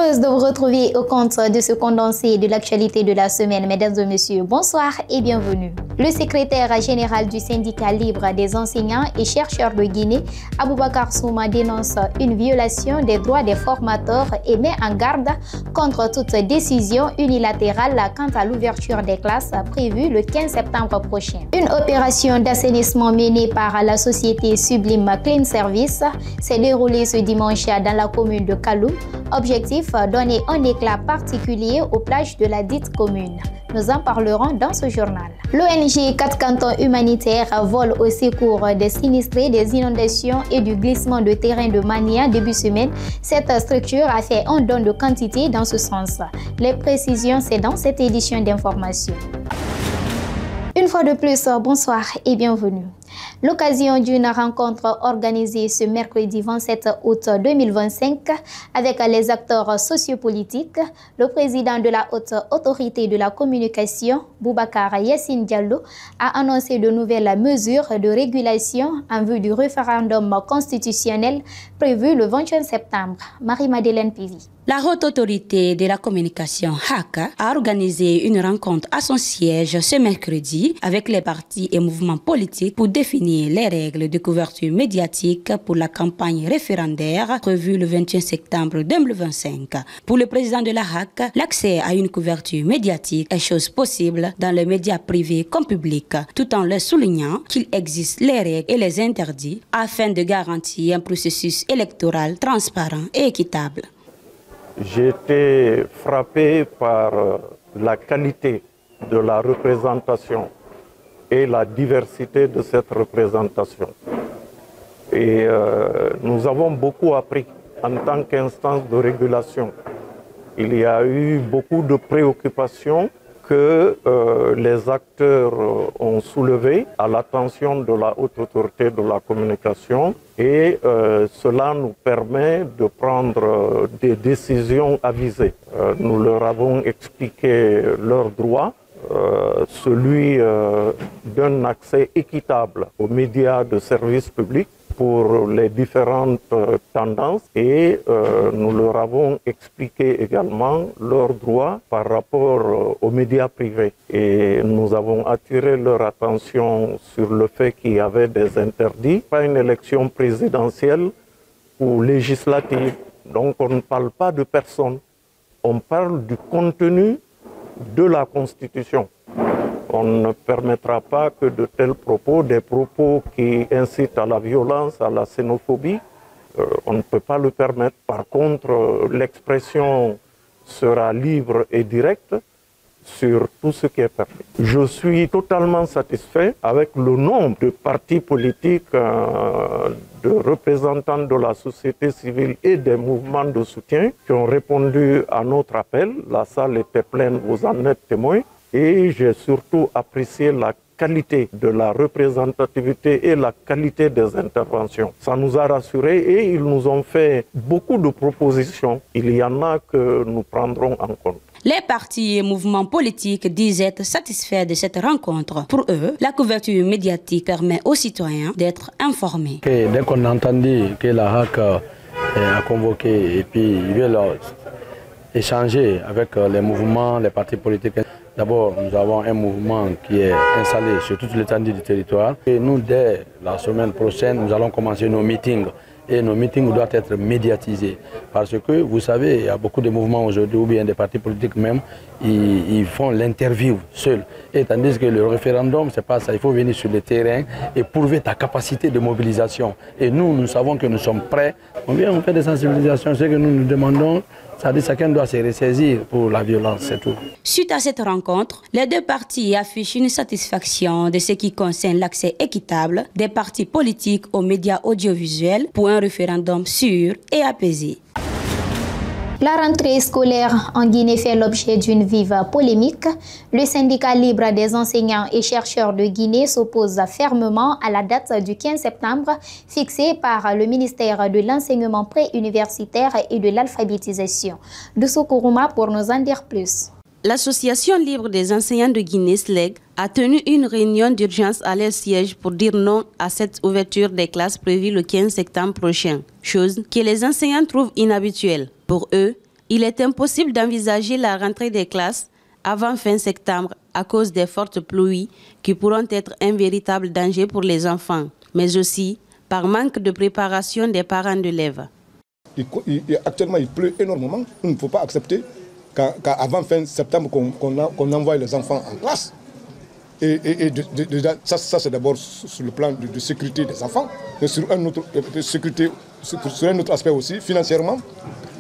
Heureuse de vous retrouver au compte de ce condensé de l'actualité de la semaine. Mesdames et messieurs, bonsoir et bienvenue. Le secrétaire général du syndicat libre des enseignants et chercheurs de Guinée, Aboubacar Souma, dénonce une violation des droits des formateurs et met en garde contre toute décision unilatérale quant à l'ouverture des classes prévue le 15 septembre prochain. Une opération d'assainissement menée par la société Sublime Clean Service s'est déroulée ce dimanche dans la commune de Kalou. Objectif, donner un éclat particulier aux plages de la dite commune. Nous en parlerons dans ce journal. L'ONG 4 cantons humanitaires vole au secours des sinistrés des inondations et du glissement de terrain de Mania début semaine. Cette structure a fait un don de quantité dans ce sens. Les précisions, c'est dans cette édition d'information. Une fois de plus, bonsoir et bienvenue. L'occasion d'une rencontre organisée ce mercredi 27 août 2025 avec les acteurs sociopolitiques, le président de la Haute Autorité de la Communication, Boubacar Yassine Diallo, a annoncé de nouvelles mesures de régulation en vue du référendum constitutionnel prévu le 21 septembre. Marie-Madeleine Pivi. La Haute Autorité de la Communication, HAC, a organisé une rencontre à son siège ce mercredi avec les partis et mouvements politiques pour définir les règles de couverture médiatique pour la campagne référendaire prévue le 21 septembre 2025. Pour le président de la HAC, l'accès à une couverture médiatique est chose possible dans les médias privés comme publics, tout en leur soulignant qu'il existe les règles et les interdits afin de garantir un processus électoral transparent et équitable. J'ai été frappé par la qualité de la représentation et la diversité de cette représentation. Et nous avons beaucoup appris en tant qu'instance de régulation. Il y a eu beaucoup de préoccupations que les acteurs ont soulevées à l'attention de la Haute Autorité de la Communication et cela nous permet de prendre des décisions avisées. Nous leur avons expliqué leurs droits, celui d'un accès équitable aux médias de service public pour les différentes tendances et nous leur avons expliqué également leurs droits par rapport aux médias privés. Et nous avons attiré leur attention sur le fait qu'il y avait des interdits, pas une élection présidentielle ou législative. Donc on ne parle pas de personnes, on parle du contenu de la Constitution. On ne permettra pas que de tels propos, des propos qui incitent à la violence, à la xénophobie, on ne peut pas le permettre. Par contre, l'expression sera libre et directe sur tout ce qui est permis. Je suis totalement satisfait avec le nombre de partis politiques, de représentants de la société civile et des mouvements de soutien qui ont répondu à notre appel. La salle était pleine, vous en êtes témoins. Et j'ai surtout apprécié la qualité de la représentativité et la qualité des interventions. Ça nous a rassurés et ils nous ont fait beaucoup de propositions. Il y en a que nous prendrons en compte. Les partis et mouvements politiques disent être satisfaits de cette rencontre. Pour eux, la couverture médiatique permet aux citoyens d'être informés. Dès qu'on a entendu que la HAC a convoqué et puis ils veulent échanger avec les mouvements, les partis politiques. D'abord, nous avons un mouvement qui est installé sur toute l'étendue du territoire. Et nous, dès la semaine prochaine, nous allons commencer nos meetings. Et nos meetings doivent être médiatisés. Parce que, vous savez, il y a beaucoup de mouvements aujourd'hui, ou bien des partis politiques même, ils font l'interview seuls. Et tandis que le référendum, c'est pas ça. Il faut venir sur le terrain et prouver ta capacité de mobilisation. Et nous, nous savons que nous sommes prêts. On vient, on fait des sensibilisations. Ce que nous nous demandons, c'est-à-dire que chacun doit se ressaisir pour la violence, c'est tout. Suite à cette rencontre, les deux partis affichent une satisfaction de ce qui concerne l'accès équitable des partis politiques aux médias audiovisuels pour un référendum sûr et apaisé. La rentrée scolaire en Guinée fait l'objet d'une vive polémique. Le syndicat libre des enseignants et chercheurs de Guinée s'oppose fermement à la date du 15 septembre fixée par le ministère de l'enseignement préuniversitaire et de l'alphabétisation. Doussou Kourouma pour nous en dire plus. L'Association libre des enseignants de Guinée, SLEG, a tenu une réunion d'urgence à leur siège pour dire non à cette ouverture des classes prévue le 15 septembre prochain, chose que les enseignants trouvent inhabituelle. Pour eux, Il est impossible d'envisager la rentrée des classes avant fin septembre à cause des fortes pluies qui pourront être un véritable danger pour les enfants, mais aussi par manque de préparation des parents d'élèves. Actuellement, il pleut énormément. Il ne faut pas accepter qu'avant fin septembre, qu'on envoie les enfants en classe. Ça c'est d'abord sur le plan de sécurité des enfants, mais sur un autre, sur un autre aspect aussi, financièrement,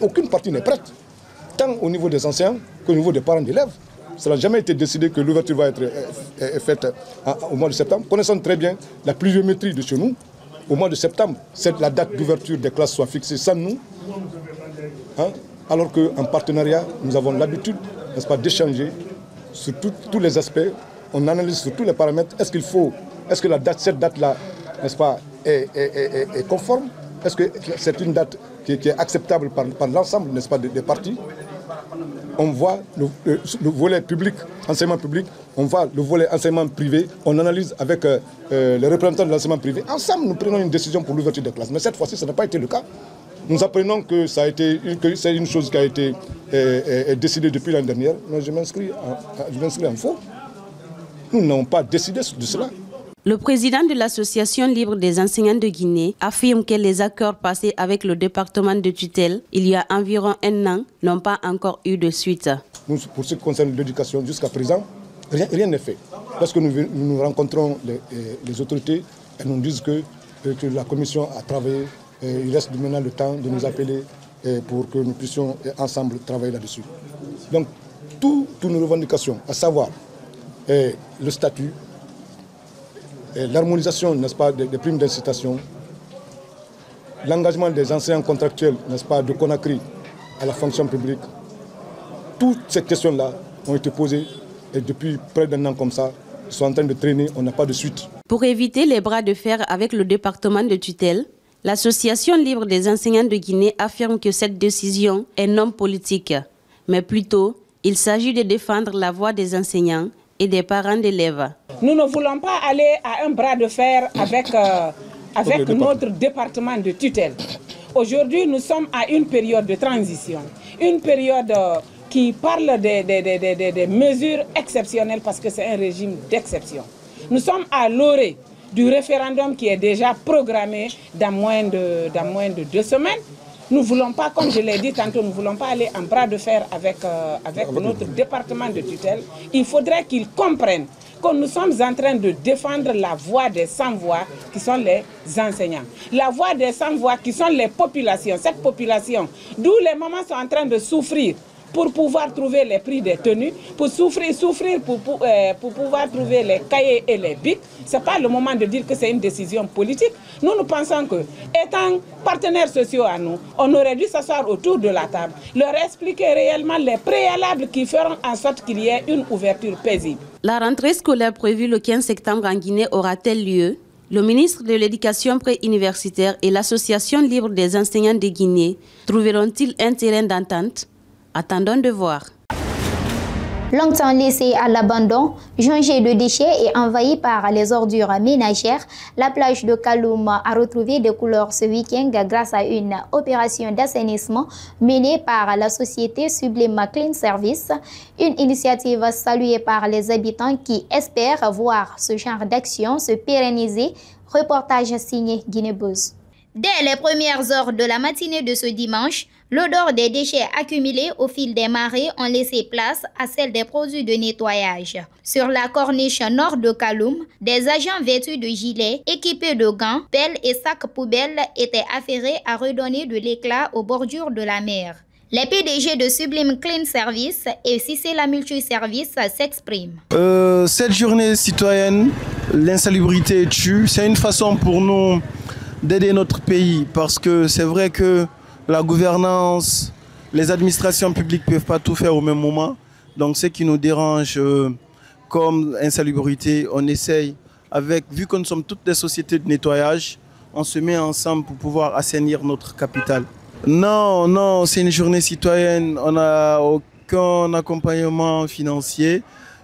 aucune partie n'est prête, tant au niveau des enseignants qu'au niveau des parents d'élèves. Ça n'a jamais été décidé que l'ouverture va être faite au mois de septembre. Connaissant très bien la pluviométrie de chez nous, au mois de septembre, la date d'ouverture des classes soit fixée sans nous, hein, alors qu'en partenariat, nous avons l'habitude, n'est-ce pas, d'échanger sur tous les aspects. On analyse sur tous les paramètres. Est-ce que cette date-là, n'est-ce pas, est conforme? Est-ce que c'est une date qui est acceptable par l'ensemble, n'est-ce pas, des parties? On voit le volet public, enseignement public, on voit le volet enseignement privé, on analyse avec les représentants de l'enseignement privé. Ensemble, nous prenons une décision pour l'ouverture des classes. Mais cette fois-ci, ça n'a pas été le cas. Nous apprenons que c'est une chose qui a été décidée depuis l'année dernière. Mais je m'inscris en faux. Nous n'avons pas décidé de cela. Le président de l'Association libre des enseignants de Guinée affirme que les accords passés avec le département de tutelle il y a environ un an n'ont pas encore eu de suite. Nous, pour ce qui concerne l'éducation, jusqu'à présent, rien n'est fait. Lorsque nous rencontrons les autorités, elles nous disent que la commission a travaillé, il reste maintenant le temps de nous appeler pour que nous puissions ensemble travailler là-dessus. Donc, toutes nos revendications, à savoir le statut, l'harmonisation, n'est-ce pas, des primes d'incitation, l'engagement des enseignants contractuels, n'est-ce pas, de Conakry à la fonction publique. Toutes ces questions-là ont été posées et depuis près d'un an comme ça, ils sont en train de traîner, on n'a pas de suite. Pour éviter les bras de fer avec le département de tutelle, l'Association libre des enseignants de Guinée affirme que cette décision est non politique, mais plutôt il s'agit de défendre la voix des enseignants et des parents d'élèves. Nous ne voulons pas aller à un bras de fer avec notre département de tutelle. Aujourd'hui, nous sommes à une période de transition, une période qui parle des mesures exceptionnelles parce que c'est un régime d'exception. Nous sommes à l'orée du référendum qui est déjà programmé dans moins de 2 semaines. Nous ne voulons pas, comme je l'ai dit tantôt, nous ne voulons pas aller en bras de fer avec notre département de tutelle. Il faudrait qu'ils comprennent que nous sommes en train de défendre la voix des sans-voix qui sont les enseignants. La voix des sans-voix qui sont les populations. Cette population, d'où les mamans sont en train de souffrir pour pouvoir trouver les prix des tenues, pour souffrir pour pouvoir trouver les cahiers et les bics. Ce n'est pas le moment de dire que c'est une décision politique. Nous pensons que, étant partenaires sociaux à nous, on aurait dû s'asseoir autour de la table, leur expliquer réellement les préalables qui feront en sorte qu'il y ait une ouverture paisible. La rentrée scolaire prévue le 15 septembre en Guinée aura-t-elle lieu? Le ministre de l'Éducation préuniversitaire et l'Association libre des enseignants de Guinée trouveront-ils un terrain d'entente? Attendons de voir. Longtemps laissé à l'abandon, jonchée de déchets et envahie par les ordures ménagères, la plage de Kaloum a retrouvé des couleurs ce week-end grâce à une opération d'assainissement menée par la société Sublime Clean Service, une initiative saluée par les habitants qui espèrent voir ce genre d'action se pérenniser. Reportage signé Guinée Buzz. Dès les premières heures de la matinée de ce dimanche, l'odeur des déchets accumulés au fil des marées ont laissé place à celle des produits de nettoyage. Sur la corniche nord de Kaloum, des agents vêtus de gilets, équipés de gants, pelles et sacs poubelles étaient affairés à redonner de l'éclat aux bordures de la mer. Les PDG de Sublime Clean Service et Cicela Multiservice s'expriment. Cette journée citoyenne, l'insalubrité tue, c'est une façon pour nous d'aider notre pays parce que c'est vrai que la gouvernance, les administrations publiques ne peuvent pas tout faire au même moment. Donc ce qui nous dérange comme insalubrité, on essaye, vu que nous sommes toutes des sociétés de nettoyage, on se met ensemble pour pouvoir assainir notre capitale. Non, c'est une journée citoyenne, on n'a aucun accompagnement financier.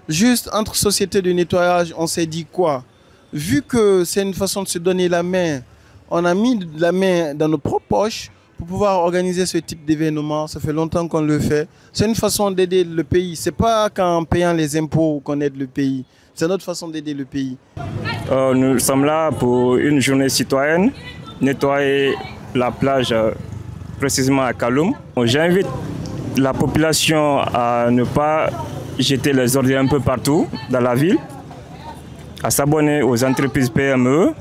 Juste entre sociétés de nettoyage, on s'est dit quoi? Vu que c'est une façon de se donner la main, on a mis la main dans nos propres poches pour pouvoir organiser ce type d'événement. Ça fait longtemps qu'on le fait. C'est une façon d'aider le pays. Ce n'est pas qu'en payant les impôts qu'on aide le pays. C'est notre façon d'aider le pays. Nous sommes là pour une journée citoyenne, nettoyer la plage précisément à Kaloum. J'invite la population à ne pas jeter les ordures un peu partout dans la ville, à s'abonner aux entreprises PME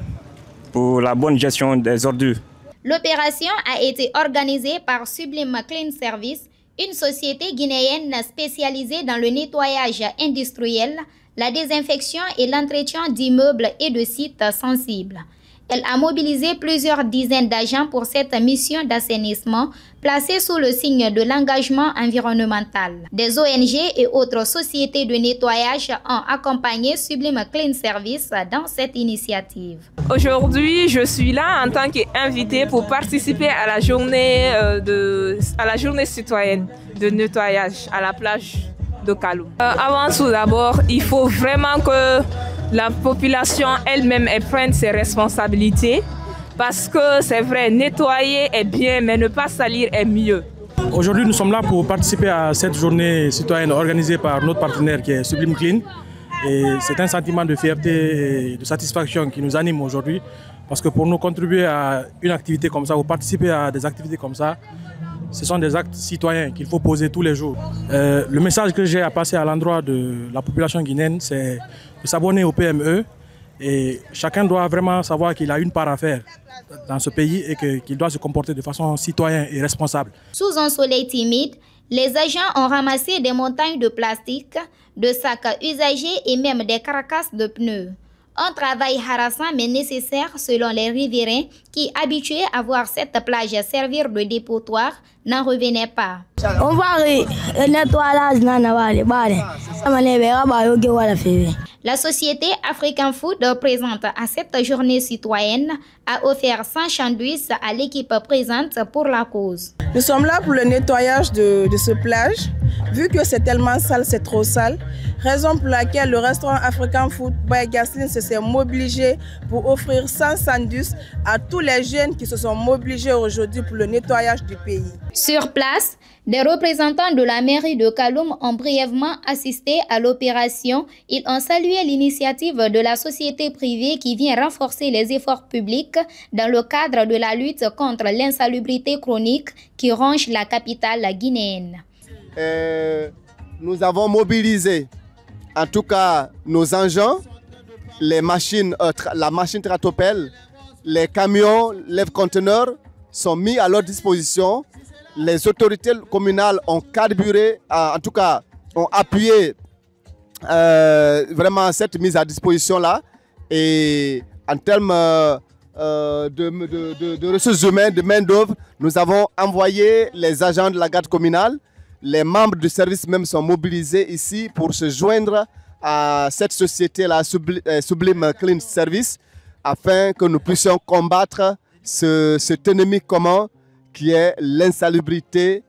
pour la bonne gestion des ordures. L'opération a été organisée par Sublime Clean Service, une société guinéenne spécialisée dans le nettoyage industriel, la désinfection et l'entretien d'immeubles et de sites sensibles. Elle a mobilisé plusieurs dizaines d'agents pour cette mission d'assainissement placée sous le signe de l'engagement environnemental. Des ONG et autres sociétés de nettoyage ont accompagné Sublime Clean Service dans cette initiative. Aujourd'hui, je suis là en tant qu'invitée pour participer à la journée, citoyenne de nettoyage à la plage de Kaloum. Avant tout d'abord, il faut vraiment que la population elle-même prenne ses responsabilités parce que c'est vrai, nettoyer est bien, mais ne pas salir est mieux. Aujourd'hui, nous sommes là pour participer à cette journée citoyenne organisée par notre partenaire qui est Sublime Clean. Et c'est un sentiment de fierté et de satisfaction qui nous anime aujourd'hui parce que pour nous contribuer à une activité comme ça ou participer à des activités comme ça, ce sont des actes citoyens qu'il faut poser tous les jours. Le message que j'ai à passer à l'endroit de la population guinéenne, c'est de s'abonner au PME. Et chacun doit vraiment savoir qu'il a une part à faire dans ce pays et qu'il doit se comporter de façon citoyenne et responsable. Sous un soleil timide, les agents ont ramassé des montagnes de plastique, de sacs usagés et même des carcasses de pneus. Un travail harassant mais nécessaire selon les riverains qui, habitués à voir cette plage servir de dépotoir, n'en revenaient pas. On va nettoyer. La société African Food, présente à cette journée citoyenne, a offert 100 sandwichs à l'équipe présente pour la cause. Nous sommes là pour le nettoyage de ce plage. Vu que c'est tellement sale, c'est trop sale. Raison pour laquelle le restaurant African Food by Gaslin s'est mobilisé pour offrir 100 sandwichs à tous les jeunes qui se sont mobilisés aujourd'hui pour le nettoyage du pays. Sur place, des représentants de la mairie de Kaloum ont brièvement assisté à l'opération. Ils ont salué l'initiative de la société privée qui vient renforcer les efforts publics dans le cadre de la lutte contre l'insalubrité chronique qui ronge la capitale guinéenne. Nous avons mobilisé en tout cas nos engins, les machines, la machine tractopelle, les camions, les conteneurs sont mis à leur disposition. Les autorités communales ont carburé, en tout cas ont appuyé vraiment cette mise à disposition-là. Et en termes de ressources humaines, de main-d'œuvre, nous avons envoyé les agents de la garde communale. Les membres du service même sont mobilisés ici pour se joindre à cette société-là, Sublime Clean Service, afin que nous puissions combattre cet ennemi commun qui est l'insalubrité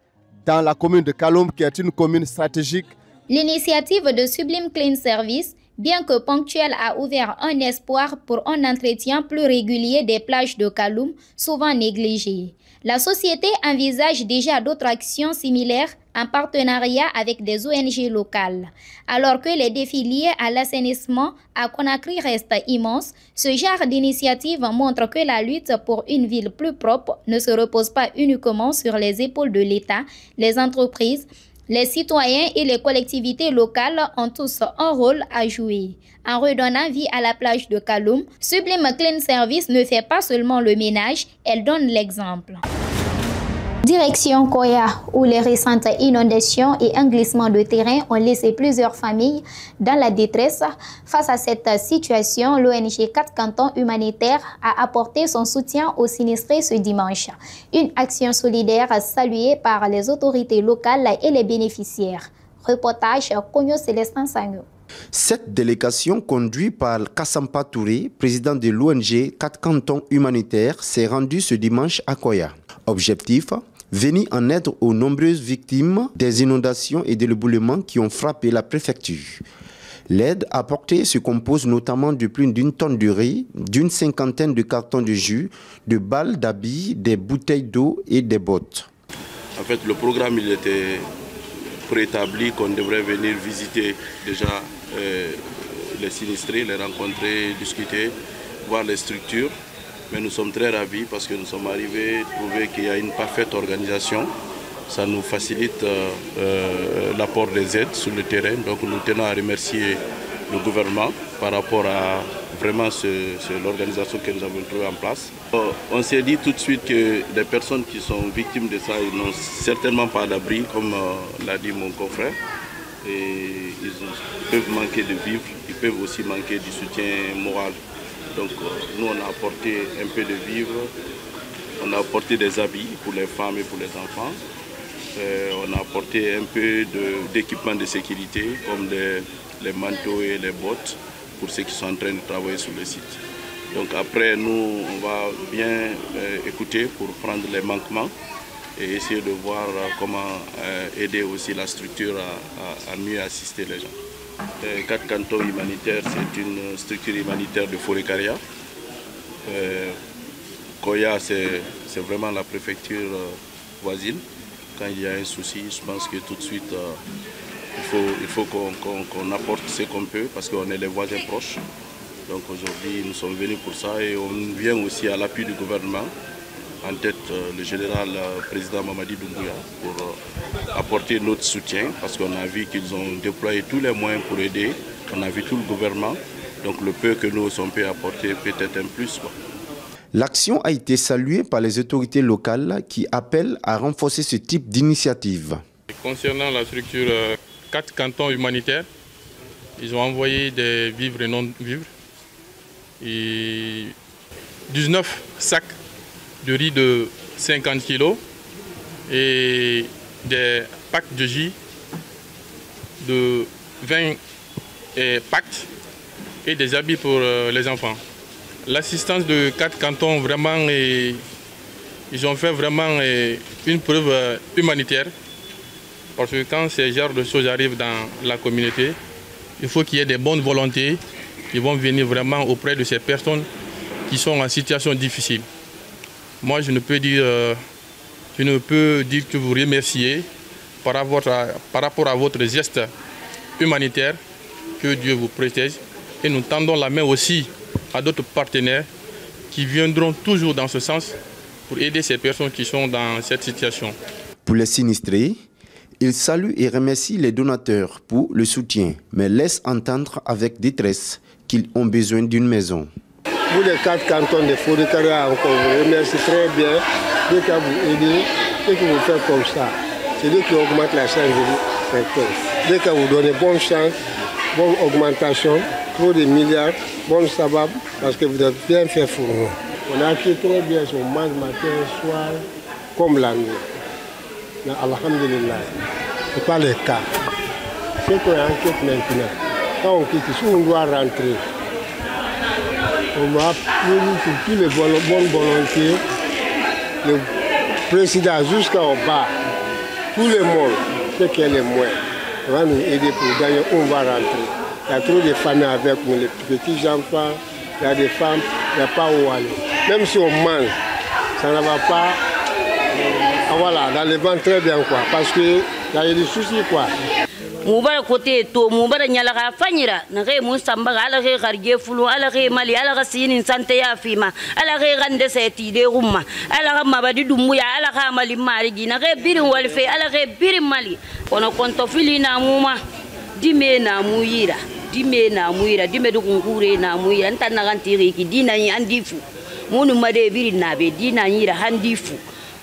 dans la commune de Kaloum, qui est une commune stratégique. L'initiative de Sublime Clean Service, bien que ponctuelle, a ouvert un espoir pour un entretien plus régulier des plages de Kaloum, souvent négligées. La société envisage déjà d'autres actions similaires en partenariat avec des ONG locales. Alors que les défis liés à l'assainissement à Conakry restent immenses, ce genre d'initiative montre que la lutte pour une ville plus propre ne se repose pas uniquement sur les épaules de l'État. Les entreprises, les citoyens et les collectivités locales ont tous un rôle à jouer. En redonnant vie à la plage de Kaloum, Sublime Clean Service ne fait pas seulement le ménage, elle donne l'exemple. Direction Koya, où les récentes inondations et un glissement de terrain ont laissé plusieurs familles dans la détresse. Face à cette situation, l'ONG 4 Cantons Humanitaires a apporté son soutien aux sinistrés ce dimanche. Une action solidaire saluée par les autorités locales et les bénéficiaires. Reportage Konyo Célestin Sangyo. Cette délégation, conduite par Kassampa Touré, président de l'ONG 4 Cantons Humanitaires, s'est rendue ce dimanche à Koya. Objectif: venir en aide aux nombreuses victimes des inondations et de l'éboulement qui ont frappé la préfecture. L'aide apportée se compose notamment de plus d'une tonne de riz, d'une cinquantaine de cartons de jus, de balles d'habits, des bouteilles d'eau et des bottes. En fait, le programme il était préétabli qu'on devrait venir visiter déjà les sinistrés, les rencontrer, discuter, voir les structures. Mais nous sommes très ravis parce que nous sommes arrivés à trouver qu'il y a une parfaite organisation. Ça nous facilite l'apport des aides sur le terrain. Donc nous tenons à remercier le gouvernement par rapport à vraiment l'organisation que nous avons trouvée en place. On s'est dit tout de suite que les personnes qui sont victimes de ça n'ont certainement pas d'abri, comme l'a dit mon confrère. Et ils peuvent manquer de vivre, ils peuvent aussi manquer du soutien moral. Donc nous on a apporté un peu de vivres, on a apporté des habits pour les femmes et pour les enfants. On a apporté un peu d'équipement de sécurité comme les manteaux et les bottes pour ceux qui sont en train de travailler sur le site. Donc après nous on va bien écouter pour prendre les manquements et essayer de voir comment aider aussi la structure à mieux assister les gens. 4 cantons humanitaires, c'est une structure humanitaire de Forêt-Caria. Koya, c'est vraiment la préfecture voisine. Quand il y a un souci, je pense que tout de suite, il faut qu'on apporte ce qu'on peut parce qu'on est les voisins proches. Donc aujourd'hui, nous sommes venus pour ça et on vient aussi à l'appui du gouvernement, en tête le général président Mamadi Doumbouya, pour apporter notre soutien parce qu'on a vu qu'ils ont déployé tous les moyens pour aider. On a vu tout le gouvernement, donc le peu que nous on peut apporter peut-être un plus. L'action a été saluée par les autorités locales qui appellent à renforcer ce type d'initiative. Concernant la structure 4 cantons humanitaires, ils ont envoyé des vivres et non-vivres. Et 19 sacs de riz de 50 kg et des packs de jus de 20 packs et des habits pour les enfants. L'assistance de 4 cantons, vraiment, ils ont fait vraiment une preuve humanitaire. Parce que quand ce genre de choses arrivent dans la communauté, il faut qu'il y ait des bonnes volontés qui vont venir vraiment auprès de ces personnes qui sont en situation difficile. Moi, je ne peux dire que vous remercier par rapport à votre geste humanitaire, que Dieu vous protège. Et nous tendons la main aussi à d'autres partenaires qui viendront toujours dans ce sens pour aider ces personnes qui sont dans cette situation. Pour les sinistrés, il salue et remercie les donateurs pour le soutien, mais laisse entendre avec détresse qu'ils ont besoin d'une maison. Pour les 4 cantons de Forêt-Caria, on vous remercie très bien de vous aider, de vous faire comme ça. C'est eux qui augmentent la chance de secteur. Dès que vous donnez bonne chance, bonne augmentation, trop de milliards, bon sabbat, parce que vous avez bien fait pour nous. On a acquis très bien, on mange matin, soir, comme la nuit. Mais alhamdulillah, ce n'est pas le cas. Ce qu'on a enquête maintenant, quand on quitte ici, on doit rentrer. On va pour tous les bonnes volontés, le président jusqu'au bas, tout le monde, ce qui est le moins, va nous aider pour gagner, on va rentrer. Il y a trop de familles avec nous, les petits enfants, il y a des femmes, il n'y a pas où aller. Même si on mange, ça ne va pas, voilà, dans le ventre très bien, quoi, parce qu'il y a des soucis, quoi. Mubara côté to mubara nyalaga fanyira nage musamba ala ge garge fulu ala ge mali ala ga sinin sante ya fima ala ge gande seti de rumma ala ga mabadi dumbuya ala ga mali mari gina ge birin walfe ala ge birin mali kono konto fili na muma dime na muyira dime du ngure na muyira ntana gantiri ki dina yi andifu munu made birin na be dina yira handifu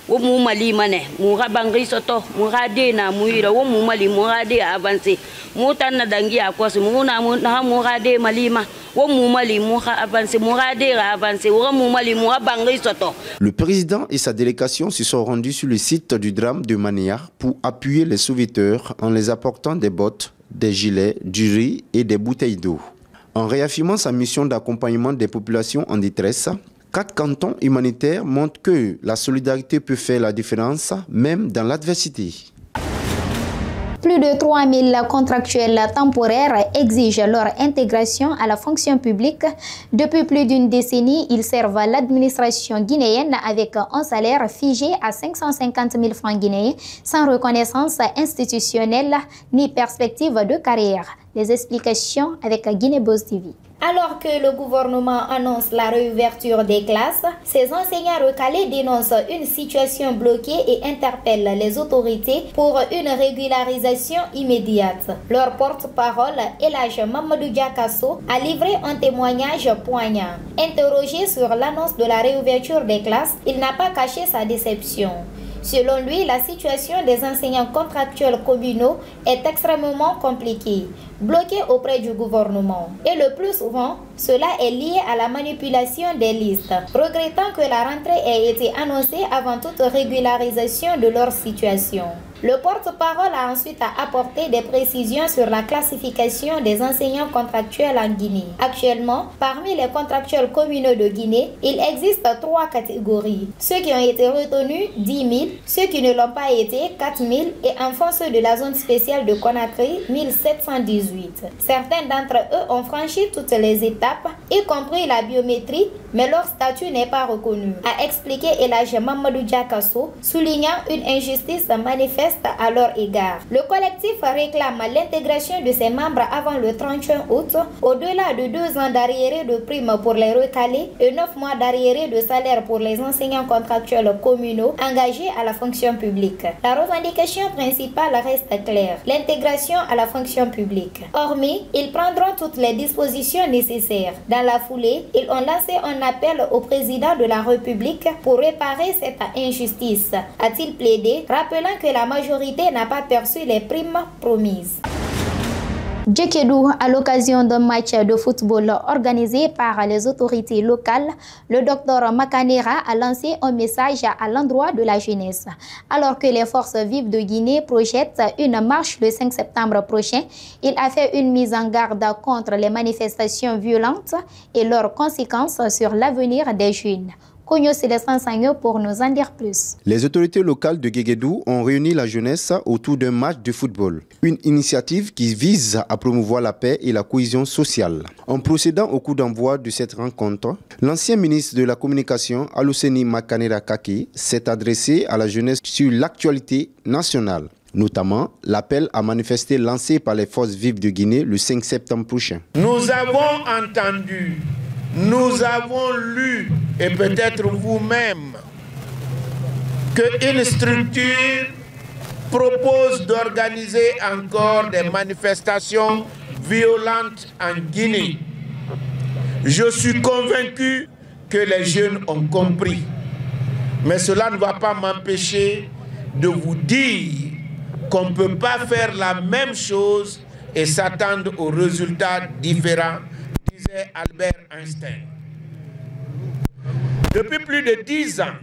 wo mu mali mane mu ga bangi soto mu ga de na muira wo mu mali mu ga de avancer mu tan na dangi akos mu na mu ga de malima wo mu mali mu ga avancer mu ga de avancer wo mu mali mu ga bangi soto. Le président et sa délégation se sont rendus sur le site du drame de Mania pour appuyer les sauveteurs en les apportant des bottes, des gilets, du riz et des bouteilles d'eau. En réaffirmant sa mission d'accompagnement des populations en détresse, 4 cantons humanitaires montrent que la solidarité peut faire la différence, même dans l'adversité. Plus de 3000 contractuels temporaires exigent leur intégration à la fonction publique. Depuis plus d'une décennie, ils servent l'administration guinéenne avec un salaire figé à 550 000 francs guinéens, sans reconnaissance institutionnelle ni perspective de carrière. Les explications avec Guinée Buzz TV. Alors que le gouvernement annonce la réouverture des classes, ces enseignants recalés dénoncent une situation bloquée et interpellent les autorités pour une régularisation immédiate. Leur porte-parole, Elhadj Mamadou Diakasso, a livré un témoignage poignant. Interrogé sur l'annonce de la réouverture des classes, il n'a pas caché sa déception. Selon lui, la situation des enseignants contractuels communaux est extrêmement compliquée, bloquée auprès du gouvernement. Et le plus souvent, cela est lié à la manipulation des listes, regrettant que la rentrée ait été annoncée avant toute régularisation de leur situation. Le porte-parole a ensuite apporté des précisions sur la classification des enseignants contractuels en Guinée. Actuellement, parmi les contractuels communaux de Guinée, il existe 3 catégories. Ceux qui ont été retenus, 10 000, ceux qui ne l'ont pas été, 4 000, et enfin ceux de la zone spéciale de Conakry, 1718. Certains d'entre eux ont franchi toutes les étapes, y compris la biométrie, mais leur statut n'est pas reconnu, a expliqué Elhadj Mamadou Diakasso, soulignant une injustice manifeste à leur égard. Le collectif réclame l'intégration de ses membres avant le 31 août, au-delà de 2 ans d'arriérés de primes pour les recalés et 9 mois d'arriérés de salaire pour les enseignants contractuels communaux engagés à la fonction publique. La revendication principale reste claire, l'intégration à la fonction publique. Hormis, ils prendront toutes les dispositions nécessaires. Dans la foulée, ils ont lancé un appel au président de la République pour réparer cette injustice, a-t-il plaidé, rappelant que la majorité n'a pas perçu les primes promises. Djekedou, à l'occasion d'un match de football organisé par les autorités locales, le docteur Makanera a lancé un message à l'endroit de la jeunesse. Alors que les forces vives de Guinée projettent une marche le 5 septembre prochain, il a fait une mise en garde contre les manifestations violentes et leurs conséquences sur l'avenir des jeunes. Cogno Célestin Sagno pour nous en dire plus. Les autorités locales de Guéguédou ont réuni la jeunesse autour d'un match de football. Une initiative qui vise à promouvoir la paix et la cohésion sociale. En procédant au coup d'envoi de cette rencontre, l'ancien ministre de la Communication, Alouseni Makanera Kaki, s'est adressé à la jeunesse sur l'actualité nationale, notamment l'appel à manifester lancé par les forces vives de Guinée le 5 septembre prochain. Nous avons entendu, nous avons lu, et peut-être vous-même, qu'une structure propose d'organiser encore des manifestations violentes en Guinée. Je suis convaincu que les jeunes ont compris. Mais cela ne va pas m'empêcher de vous dire qu'on ne peut pas faire la même chose et s'attendre aux résultats différents, disait Albert Einstein. Depuis plus de 10 ans,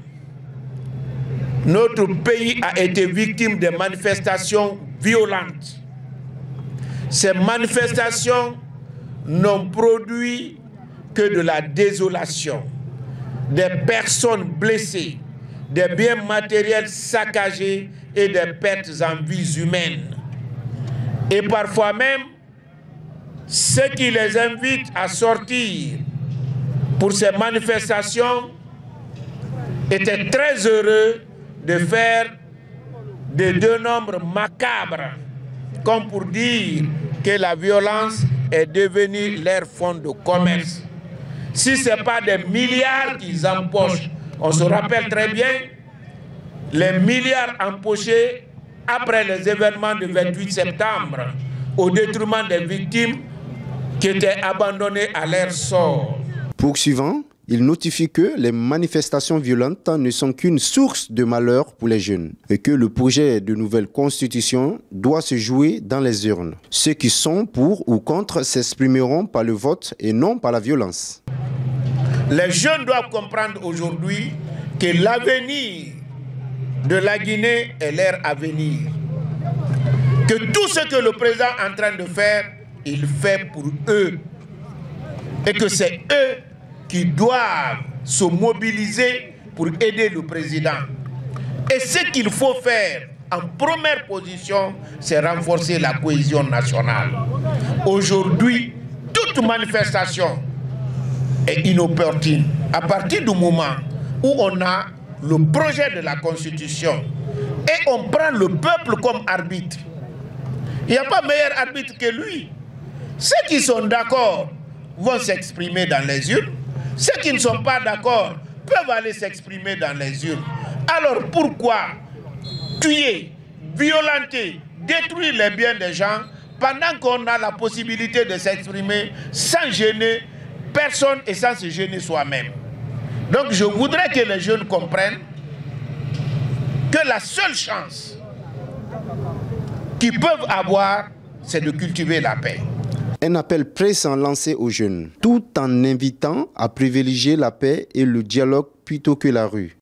notre pays a été victime de manifestations violentes. Ces manifestations n'ont produit que de la désolation, des personnes blessées, des biens matériels saccagés et des pertes en vies humaines. Et parfois même, ceux qui les invitent à sortir pour ces manifestations étaient très heureux de faire des 2 nombres macabres, comme pour dire que la violence est devenue leur fonds de commerce. Si ce n'est pas des milliards qu'ils empochent, on se rappelle très bien les milliards empochés après les événements du 28 septembre, au détriment des victimes qui étaient abandonnées à leur sort. Poursuivant, il notifie que les manifestations violentes ne sont qu'une source de malheur pour les jeunes et que le projet de nouvelle constitution doit se jouer dans les urnes. Ceux qui sont pour ou contre s'exprimeront par le vote et non par la violence. Les jeunes doivent comprendre aujourd'hui que l'avenir de la Guinée est leur avenir. Que tout ce que le président est en train de faire, il fait pour eux. Et que c'est eux qui doivent se mobiliser pour aider le président. Et ce qu'il faut faire en première position, c'est renforcer la cohésion nationale. Aujourd'hui, toute manifestation est inopportune. À partir du moment où on a le projet de la Constitution et on prend le peuple comme arbitre, il n'y a pas meilleur arbitre que lui. Ceux qui sont d'accord vont s'exprimer dans les urnes. Ceux qui ne sont pas d'accord peuvent aller s'exprimer dans les urnes. Alors pourquoi tuer, violenter, détruire les biens des gens pendant qu'on a la possibilité de s'exprimer sans gêner personne et sans se gêner soi-même? Donc je voudrais que les jeunes comprennent que la seule chance qu'ils peuvent avoir, c'est de cultiver la paix. Un appel pressant lancé aux jeunes, tout en invitant à privilégier la paix et le dialogue plutôt que la rue.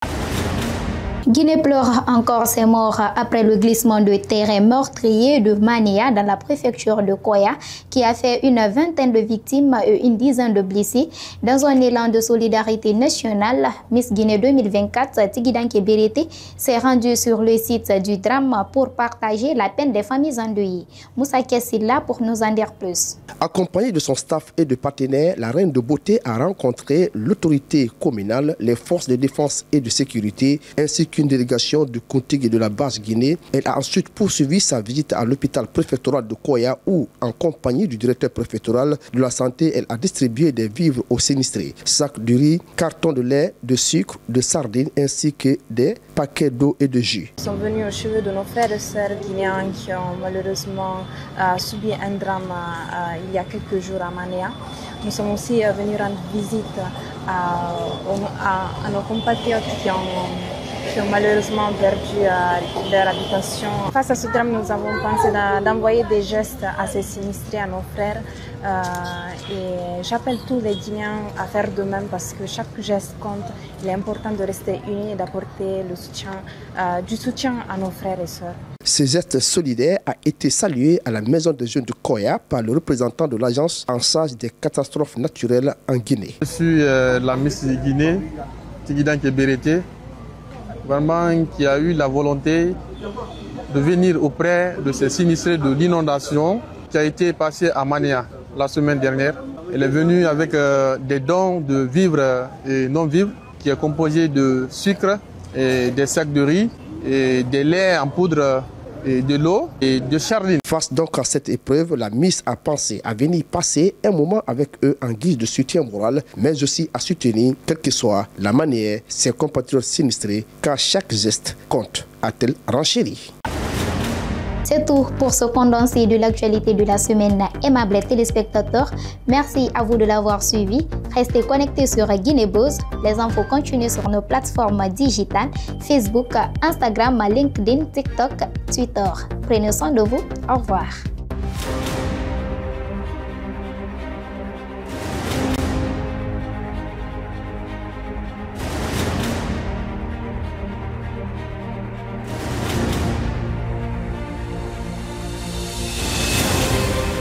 Guinée pleure encore ses morts après le glissement de terrain meurtrier de Mania dans la préfecture de Koya qui a fait une vingtaine de victimes et une dizaine de blessés. Dans un élan de solidarité nationale, Miss Guinée 2024, Tigidanké Berete, s'est rendue sur le site du drame pour partager la peine des familles endeuillées. Moussa Kessila pour nous en dire plus. Accompagnée de son staff et de partenaires, la reine de beauté a rencontré l'autorité communale, les forces de défense et de sécurité, ainsi qu'une délégation du Kuntig et de la base Guinée. Elle a ensuite poursuivi sa visite à l'hôpital préfectoral de Koya où, en compagnie du directeur préfectoral de la santé, elle a distribué des vivres aux sinistrés. Sacs de riz, cartons de lait, de sucre, de sardines ainsi que des paquets d'eau et de jus. Nous sommes venus au chevet de nos frères et sœurs guinéens qui ont malheureusement subi un drame il y a quelques jours à Mania. Nous sommes aussi venus rendre visite à nos compatriotes qui ont malheureusement perdu leur habitation. Face à ce drame, nous avons pensé d'envoyer des gestes à ces sinistrés, à nos frères. Et j'appelle tous les Guinéens à faire de même parce que chaque geste compte. Il est important de rester unis et d'apporter du soutien à nos frères et sœurs. Ce geste solidaire a été salué à la maison des jeunes de Koya par le représentant de l'agence en charge des catastrophes naturelles en Guinée. Je suis la Miss Guinée, Tigidanké Berete, vraiment qui a eu la volonté de venir auprès de ces sinistrés de l'inondation qui a été passée à Mania la semaine dernière. Elle est venue avec des dons de vivres et non-vivres qui est composé de sucre, et des sacs de riz, et des laits en poudre, et de l'eau et de sardines. Face donc à cette épreuve, la Miss a pensé à venir passer un moment avec eux en guise de soutien moral, mais aussi à soutenir, quelle que soit la manière, ses compatriotes sinistrés, car chaque geste compte, a-t-elle renchéri. C'est tout pour ce condensé de l'actualité de la semaine, aimables téléspectateurs. Merci à vous de l'avoir suivi. Restez connectés sur Guinée Buzz. Les infos continuent sur nos plateformes digitales, Facebook, Instagram, LinkedIn, TikTok, Twitter. Prenez soin de vous. Au revoir.